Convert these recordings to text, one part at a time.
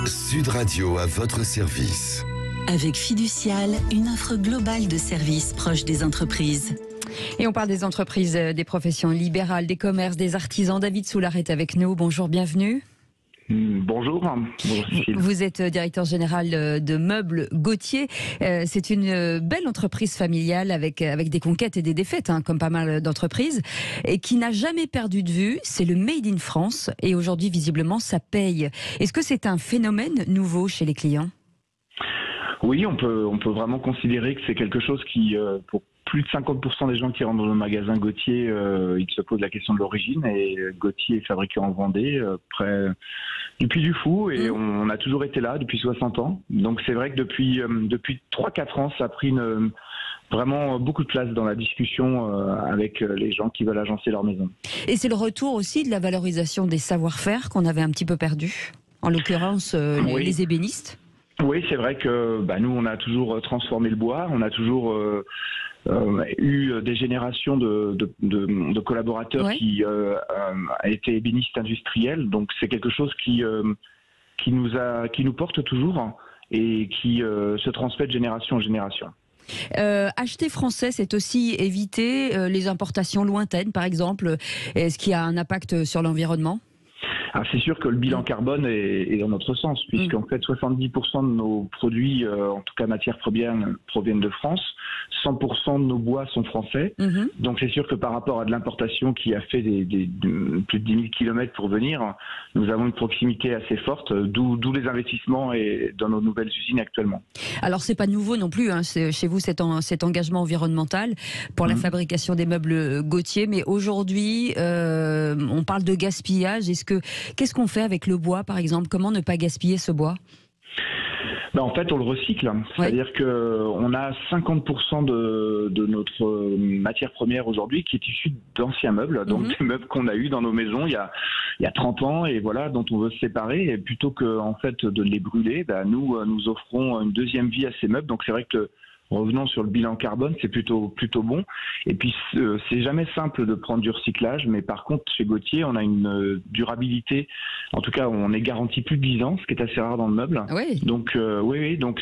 Sud Radio à votre service. Avec Fiducial, une offre globale de services proches des entreprises. Et on parle des entreprises, des professions libérales, des commerces, des artisans. David Soulard est avec nous. Bonjour, bienvenue. Bonjour. Vous êtes directeur général de Meubles Gauthier. C'est une belle entreprise familiale avec des conquêtes et des défaites, comme pas mal d'entreprises, et qui n'a jamais perdu de vue. C'est le Made in France et aujourd'hui, visiblement, ça paye. Est-ce que c'est un phénomène nouveau chez les clients ? Oui, on peut vraiment considérer que c'est quelque chose qui, pour plus de 50% des gens qui rentrent dans le magasin Gauthier, ils se posent la question de l'origine. Et Gauthier est fabriqué en Vendée, près du Puy du Fou, et on a toujours été là depuis 60 ans. Donc c'est vrai que depuis 3-4 ans, ça a pris vraiment beaucoup de place dans la discussion avec les gens qui veulent agencer leur maison. Et c'est le retour aussi de la valorisation des savoir-faire qu'on avait un petit peu perdu, en l'occurrence les ébénistes. Oui, c'est vrai que nous, on a toujours transformé le bois, on a toujours eu des générations de collaborateurs qui étaient ébénistes industriels. Donc c'est quelque chose qui nous porte toujours et qui se transmet de génération en génération. Acheter français, c'est aussi éviter les importations lointaines, par exemple. Est-ce qu'il y a un impact sur l'environnement ? Alors c'est sûr que le bilan carbone est dans notre sens, puisqu'en fait 70% de nos produits, en tout cas matières premières, proviennent de France. 100% de nos bois sont français. Donc c'est sûr que par rapport à de l'importation qui a fait plus de 10 000 km pour venir, nous avons une proximité assez forte, d'où les investissements dans nos nouvelles usines actuellement. Alors c'est pas nouveau non plus, chez vous cet engagement environnemental pour la fabrication des meubles Gauthier, mais aujourd'hui on parle de gaspillage. Qu'est-ce qu'on fait avec le bois, par exemple ? Comment ne pas gaspiller ce bois ? En fait, on le recycle. C'est-à-dire qu'on a 50% de notre matière première aujourd'hui qui est issue d'anciens meubles, donc des meubles qu'on a eus dans nos maisons il y a 30 ans et voilà, dont on veut se séparer. Et plutôt que en fait, de les brûler, nous offrons une deuxième vie à ces meubles. Donc c'est vrai que revenons sur le bilan carbone, c'est plutôt bon. Et puis, c'est jamais simple de prendre du recyclage, mais par contre, chez Gauthier, on a une durabilité. En tout cas, on est garanti plus de 10 ans, ce qui est assez rare dans le meuble. Oui. Donc, donc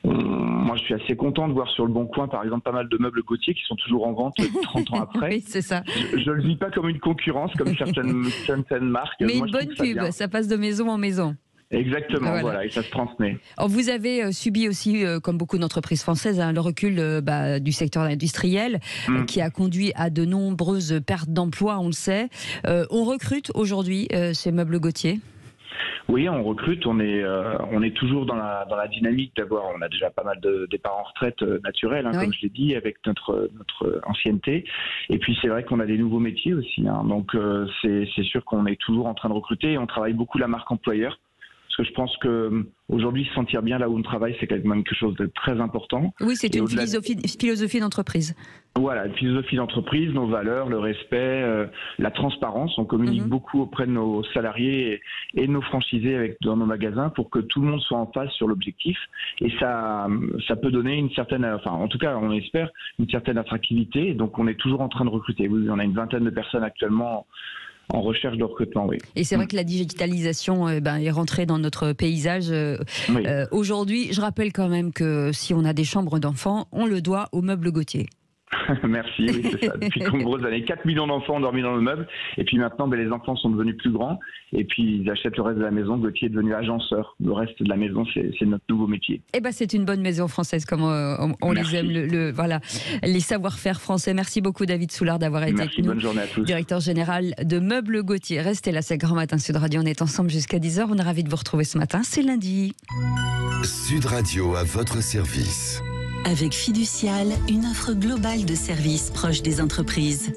moi, je suis assez content de voir sur le Bon Coin, par exemple, pas mal de meubles Gauthier qui sont toujours en vente 30 ans après. Oui, c'est ça. Je le vis pas comme une concurrence, comme certaines marques. Mais une bonne pub, ça passe de maison en maison. Exactement, voilà, et ça se transmet. Vous avez subi aussi, comme beaucoup d'entreprises françaises, le recul du secteur industriel qui a conduit à de nombreuses pertes d'emplois, on le sait. On recrute aujourd'hui chez Meubles Gauthier ? Oui, on recrute, on est toujours dans la dynamique on a déjà pas mal de départs en retraite naturels, comme je l'ai dit, avec notre ancienneté. Et puis c'est vrai qu'on a des nouveaux métiers aussi, donc c'est sûr qu'on est toujours en train de recruter et on travaille beaucoup la marque employeur. Parce que je pense qu'aujourd'hui, se sentir bien là où on travaille, c'est quand même quelque chose de très important. Oui, c'est une philosophie d'entreprise. Voilà, une philosophie d'entreprise, nos valeurs, le respect, la transparence. On communique beaucoup auprès de nos salariés et de nos franchisés dans nos magasins pour que tout le monde soit en phase sur l'objectif. Et ça peut donner une certaine, en tout cas, on espère, une certaine attractivité. Et donc, on est toujours en train de recruter. Oui, on a une vingtaine de personnes actuellement en recherche de recrutement, oui. Et c'est vrai que la digitalisation est rentrée dans notre paysage. Aujourd'hui, je rappelle quand même que si on a des chambres d'enfants, on le doit aux Meubles Gauthier. Merci, oui, c'est ça. Depuis de nombreuses années, 4 millions d'enfants ont dormi dans le meuble. Et puis maintenant, les enfants sont devenus plus grands. Et puis, ils achètent le reste de la maison. Gauthier est devenu agenceur. Le reste de la maison, c'est notre nouveau métier. C'est une bonne maison française, comme on les aime. Voilà, les savoir-faire français. Merci beaucoup, David Soulard, d'avoir été avec nous. Bonne journée à tous. Directeur général de Meubles Gauthier. Restez là, c'est Grand Matin Sud Radio. On est ensemble jusqu'à 10h. On est ravis de vous retrouver ce matin. C'est lundi. Sud Radio à votre service. Avec Fiducial, une offre globale de services proches des entreprises.